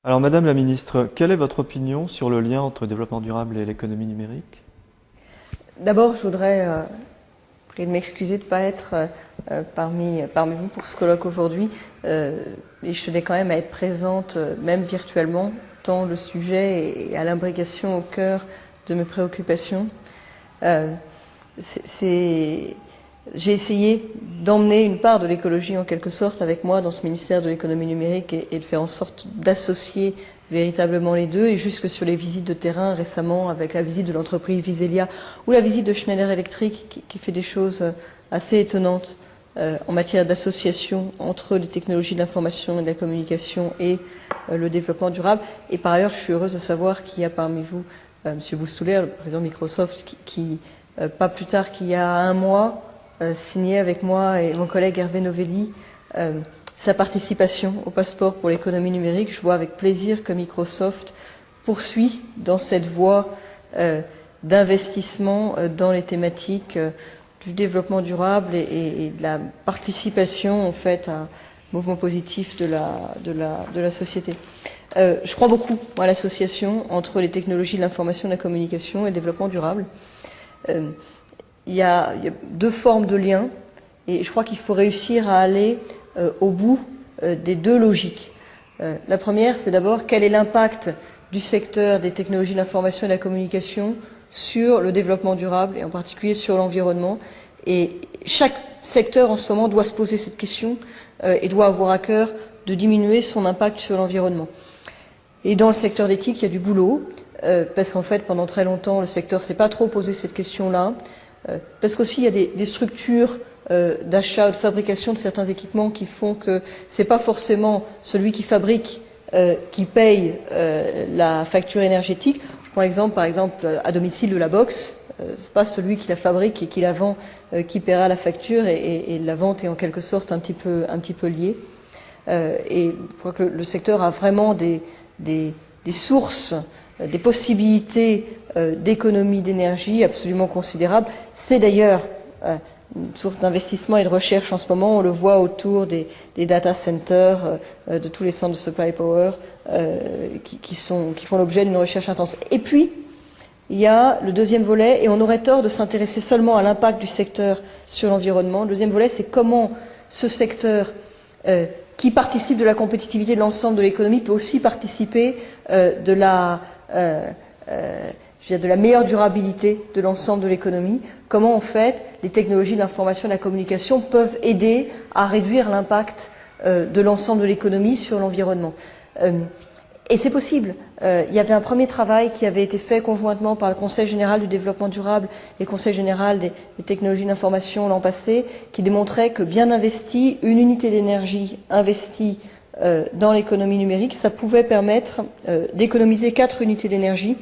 Alors, Madame la Ministre, quelle est votre opinion sur le lien entre le développement durable et l'économie numérique? D'abord, je voudrais prier de m'excuser de ne pas être parmi vous pour ce colloque aujourd'hui. Et je tenais quand même à être présente, même virtuellement, tant le sujet est à l'imbrication au cœur de mes préoccupations. J'ai essayé d'emmener une part de l'écologie en quelque sorte avec moi dans ce ministère de l'économie numérique et de faire en sorte d'associer véritablement les deux, et jusque sur les visites de terrain récemment avec la visite de l'entreprise Viselia ou la visite de Schneider Electric qui fait des choses assez étonnantes en matière d'association entre les technologies de l'information et de la communication et le développement durable. Et par ailleurs, je suis heureuse de savoir qu'il y a parmi vous M. Boustouler, le président de Microsoft, qui pas plus tard qu'il y a un mois, signé avec moi et mon collègue Hervé Novelli sa participation au passeport pour l'économie numérique. Je vois avec plaisir que Microsoft poursuit dans cette voie d'investissement dans les thématiques du développement durable et de la participation en fait à un mouvement positif de la société. Je crois beaucoup à l'association entre les technologies de l'information et de la communication et le développement durable. Il y a deux formes de liens et je crois qu'il faut réussir à aller au bout des deux logiques. La première, c'est d'abord quel est l'impact du secteur des technologies de l'information et de la communication sur le développement durable et en particulier sur l'environnement. Et chaque secteur en ce moment doit se poser cette question et doit avoir à cœur de diminuer son impact sur l'environnement. Et dans le secteur d'éthique, il y a du boulot, parce qu'en fait, pendant très longtemps, le secteur ne s'est pas trop posé cette question-là, parce qu'aussi il y a des structures d'achat ou de fabrication de certains équipements qui font que c'est pas forcément celui qui fabrique qui paye la facture énergétique. Je prends l'exemple, par exemple, à domicile de la box. C'est pas celui qui la fabrique et qui la vend qui paiera la facture, et la vente est en quelque sorte un petit peu liée. Et je crois que le secteur a vraiment des sources, des possibilités d'économie d'énergie absolument considérables. C'est d'ailleurs une source d'investissement et de recherche en ce moment. On le voit autour des data centers, de tous les centres de supply power qui font l'objet d'une recherche intense. Et puis, il y a le deuxième volet, et on aurait tort de s'intéresser seulement à l'impact du secteur sur l'environnement. Le deuxième volet, c'est comment ce secteur qui participe de la compétitivité de l'ensemble de l'économie peut aussi participer de la meilleure durabilité de l'ensemble de l'économie. Comment en fait les technologies de l'information et de la communication peuvent aider à réduire l'impact de l'ensemble de l'économie sur l'environnement. Et c'est possible. Il y avait un premier travail qui avait été fait conjointement par le Conseil général du développement durable et le Conseil général des technologies d'information l'an passé, qui démontrait que bien investi, une unité d'énergie investie dans l'économie numérique, ça pouvait permettre d'économiser 4 unités d'énergie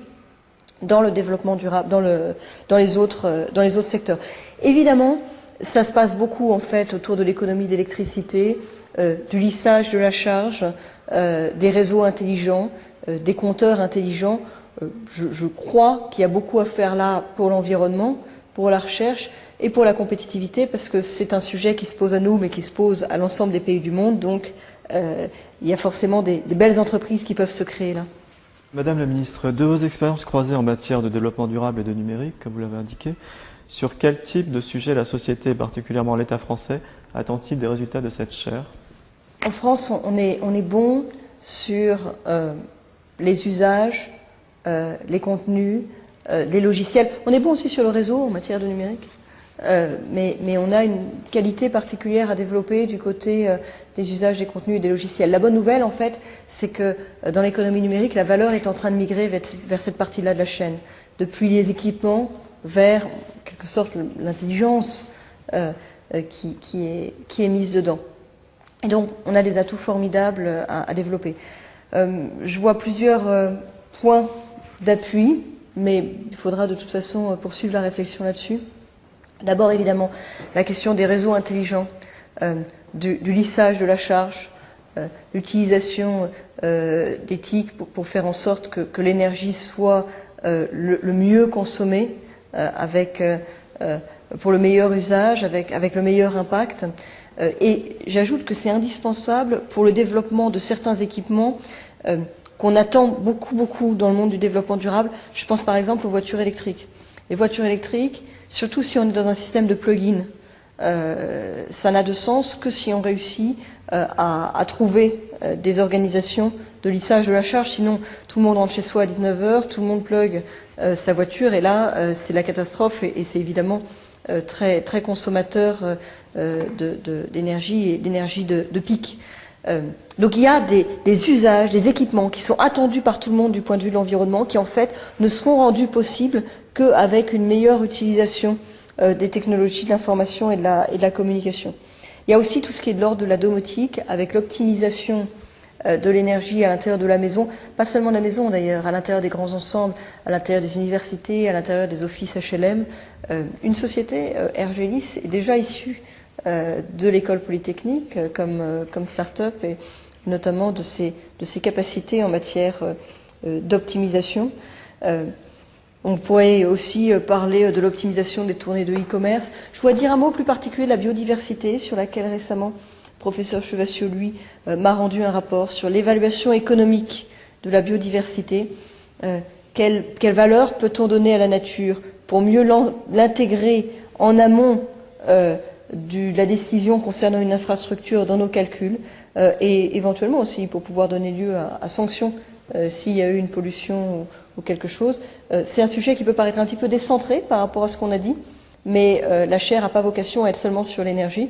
dans le développement durable, dans les autres secteurs. Évidemment, ça se passe beaucoup en fait autour de l'économie d'électricité, du lissage de la charge, des réseaux intelligents, des compteurs intelligents. Je crois qu'il y a beaucoup à faire là pour l'environnement, pour la recherche et pour la compétitivité, parce que c'est un sujet qui se pose à nous, mais qui se pose à l'ensemble des pays du monde. Donc, il y a forcément des belles entreprises qui peuvent se créer là. Madame la Ministre, de vos expériences croisées en matière de développement durable et de numérique, comme vous l'avez indiqué, sur quel type de sujet la société, et particulièrement l'État français, attend-il des résultats de cette chaire? En France, on est bon sur les usages, les contenus, les logiciels. On est bon aussi sur le réseau en matière de numérique, mais on a une qualité particulière à développer du côté des usages, des contenus et des logiciels. La bonne nouvelle, en fait, c'est que dans l'économie numérique, la valeur est en train de migrer vers cette partie-là de la chaîne, depuis les équipements vers, en quelque sorte, l'intelligence qui est mise dedans. Et donc, on a des atouts formidables à développer. Je vois plusieurs points d'appui, mais il faudra de toute façon poursuivre la réflexion là-dessus. D'abord, évidemment, la question des réseaux intelligents, du lissage de la charge, l'utilisation d'éthique pour faire en sorte que l'énergie soit le mieux consommée, pour le meilleur usage, avec le meilleur impact. Et j'ajoute que c'est indispensable pour le développement de certains équipements qu'on attend beaucoup dans le monde du développement durable. Je pense par exemple aux voitures électriques. Les voitures électriques, surtout si on est dans un système de plug-in, ça n'a de sens que si on réussit à trouver des organisations de lissage de la charge. Sinon, tout le monde rentre chez soi à 19h, tout le monde plug sa voiture, et là, c'est la catastrophe, et c'est évidemment très consommateur d'énergie et d'énergie de pic. Donc il y a des usages, des équipements qui sont attendus par tout le monde du point de vue de l'environnement, qui en fait ne seront rendus possibles qu'avec une meilleure utilisation des technologies de l'information et de la communication. Il y a aussi tout ce qui est de l'ordre de la domotique, avec l'optimisation de l'énergie à l'intérieur de la maison, pas seulement de la maison d'ailleurs, à l'intérieur des grands ensembles, à l'intérieur des universités, à l'intérieur des offices HLM. Une société, Ergelis, est déjà issue de l'école polytechnique comme start-up, et notamment de ses capacités en matière d'optimisation. On pourrait aussi parler de l'optimisation des tournées de e-commerce. Je voudrais dire un mot plus particulier de la biodiversité, sur laquelle récemment le professeur Chevassiot, lui, m'a rendu un rapport sur l'évaluation économique de la biodiversité. Quelle valeur peut-on donner à la nature pour mieux l'intégrer en amont de la décision concernant une infrastructure dans nos calculs, et éventuellement aussi pour pouvoir donner lieu à sanctions s'il y a eu une pollution ou quelque chose. C'est un sujet qui peut paraître un petit peu décentré par rapport à ce qu'on a dit, mais la chaire n'a pas vocation à être seulement sur l'énergie.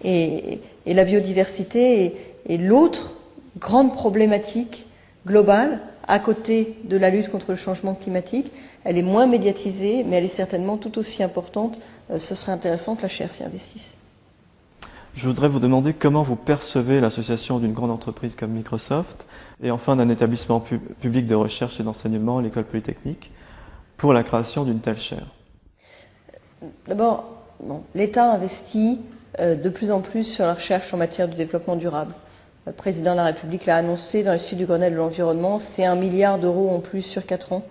Et la biodiversité est l'autre grande problématique globale à côté de la lutte contre le changement climatique. Elle est moins médiatisée, mais elle est certainement tout aussi importante. Ce serait intéressant que la chaire s'y investisse. Je voudrais vous demander comment vous percevez l'association d'une grande entreprise comme Microsoft et enfin d'un établissement public de recherche et d'enseignement, l'école polytechnique, pour la création d'une telle chaire. D'abord, l'État investit de plus en plus sur la recherche en matière de développement durable. Le président de la République l'a annoncé dans les suites du Grenelle de l'environnement, c'est 1 milliard d'euros en plus sur 4 ans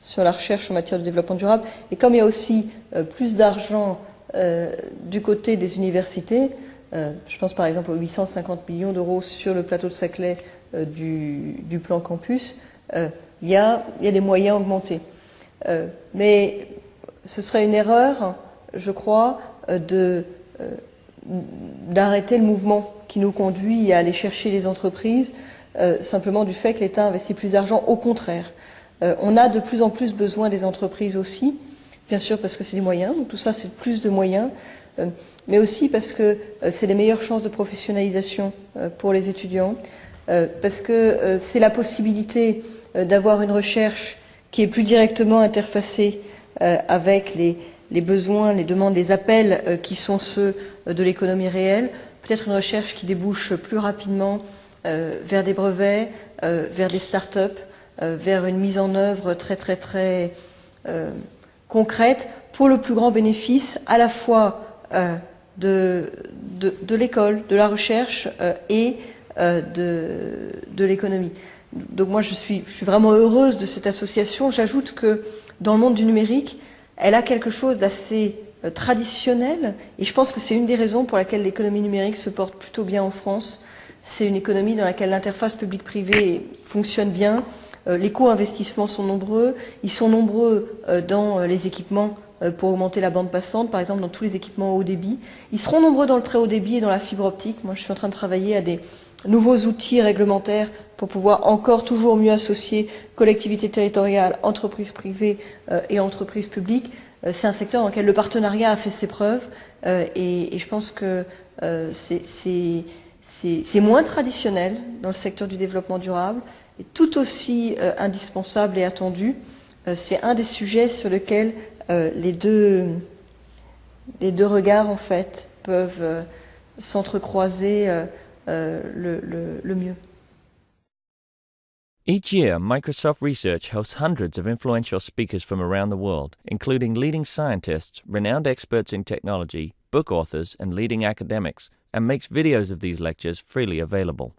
sur la recherche en matière de développement durable. Et comme il y a aussi plus d'argent du côté des universités, je pense par exemple aux 850 millions d'euros sur le plateau de Saclay du plan campus, il y a des moyens augmentés. Mais ce serait une erreur, je crois, d'arrêter le mouvement qui nous conduit à aller chercher les entreprises simplement du fait que l'État investit plus d'argent. Au contraire, on a de plus en plus besoin des entreprises aussi, bien sûr parce que c'est des moyens, donc tout ça c'est plus de moyens, mais aussi parce que c'est les meilleures chances de professionnalisation pour les étudiants, parce que c'est la possibilité d'avoir une recherche qui est plus directement interfacée avec les besoins, les demandes, les appels qui sont ceux de l'économie réelle, peut-être une recherche qui débouche plus rapidement vers des brevets, vers des start-up, vers une mise en œuvre très concrète pour le plus grand bénéfice à la fois de l'école, de la recherche et de l'économie. Donc moi je suis vraiment heureuse de cette association. J'ajoute que dans le monde du numérique, elle a quelque chose d'assez traditionnel, et je pense que c'est une des raisons pour laquelle l'économie numérique se porte plutôt bien en France. C'est une économie dans laquelle l'interface public-privé fonctionne bien, les co-investissements sont nombreux, ils sont nombreux dans les équipements pour augmenter la bande passante, par exemple dans tous les équipements haut débit. Ils seront nombreux dans le très haut débit et dans la fibre optique. Moi je suis en train de travailler à des nouveaux outils réglementaires pour pouvoir encore toujours mieux associer collectivités territoriales, entreprises privées et entreprises publiques. C'est un secteur dans lequel le partenariat a fait ses preuves et je pense que c'est moins traditionnel dans le secteur du développement durable et tout aussi indispensable et attendu. C'est un des sujets sur lesquels les deux regards en fait peuvent s'entrecroiser le mieux. Each year, Microsoft Research hosts hundreds of influential speakers from around the world, including leading scientists, renowned experts in technology, book authors, and leading academics, and makes videos of these lectures freely available.